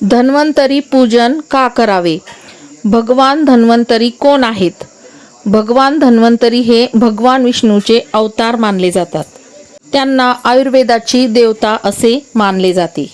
धन्वंतरी पूजन का करावे? भगवान धन्वंतरी कोण आहेत? भगवान धन्वंतरी हे भगवान विष्णूचे अवतार मानले जातात. त्यांना आयुर्वेदाची देवता असे मानले जाते.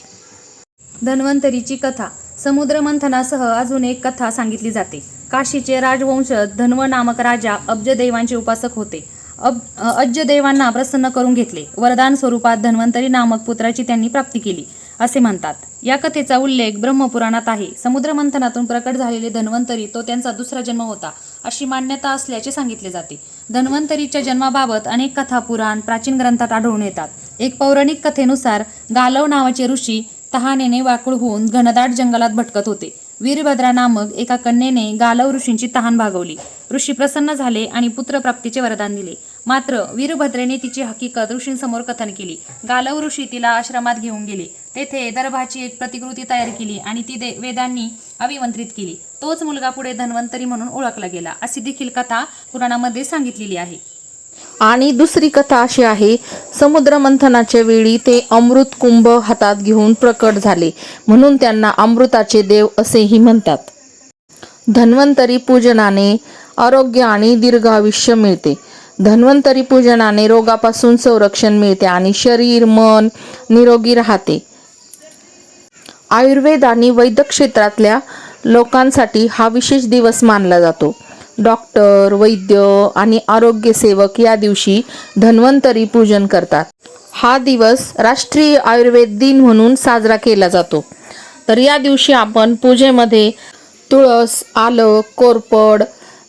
धन्वंतरीची कथा. समुद्र मंथनासह अजून एक कथा सांगितली जाते. काशीचे राजवंशज धन्व नामक राजा अब्जदेवांचे उपासक होते. अब्जदेवांना प्रसन्न करून घेतले. वरदान स्वरूपात धन्वंतरी नामक पुत्राची त्यांनी प्राप्ती केली असे म्हणतात. या कथेचा उल्लेख ब्रह्मपुराणात आहे. समुद्र मंथनातून प्रकट झालेले धन्वंतरी तो त्यांचा दुसरा जन्म होता अशी मान्यता असल्याचे सांगितले जाते. धन्वंतरीच्या जन्माबाबत अनेक कथा पुराण प्राचीन ग्रंथात आढळून येतात. एक पौराणिक कथेनुसार गालव नावाचे ऋषी तहानेने व्याकुळ होऊन घनदाट जंगलात भटकत होते. वीरभद्रा नामक एका कन्येने गालव ऋषींची तहान भागवली. ऋषी प्रसन्न झाले आणि पुत्रप्राप्तीचे वरदान दिले. मात्र वीरभद्रेने तिची हकीकत ऋषींसमोर कथन केली. गालव ऋषी तिला आश्रमात घेऊन गेले. तेथे दर्भाची एक प्रतिकृती तयार केली आणि ती वेदांनी अभिमंत्रित केली. तोच मुलगा पुढे धन्वंतरी म्हणून ओळखला गेला अशी देखील कथा पुराणामध्ये सांगितलेली आहे. आणि दुसरी कथा अशी आहे, समुद्र मंथनाच्या वेळी ते अमृत कुंभ हातात घेऊन प्रकट झाले म्हणून त्यांना अमृताचे देव असेही म्हणतात. धन्वंतरी पूजनाने आरोग्य आणि दीर्घ आयुष्य मिळते. धन्वंतरी पूजनाने रोगापासून संरक्षण मिळते आणि शरीर मन निरोगी राहते. आयुर्वेद आणि वैद्यक क्षेत्रातल्या लोकांसाठी हा विशेष दिवस मानला जातो. डॉक्टर, वैद्य आणि आरोग्य सेवक या दिवशी धन्वंतरी पूजन करतात. हा दिवस राष्ट्रीय आयुर्वेद दिन म्हणून साजरा केला जातो. तर या दिवशी आपण पूजेमध्ये तुळस, आलं, कोरफड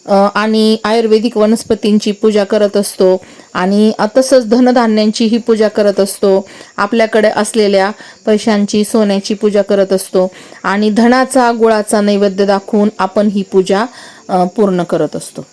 आणि आयुर्वेदिक वनस्पतींची पूजा करत असतो आणि तसंच धनधान्यांचीही पूजा करत असतो. आपल्याकडे असलेल्या पैशांची, सोन्याची पूजा करत असतो आणि धनाचा गुळाचा नैवेद्य दाखवून आपण ही पूजा पूर्ण करत असतो.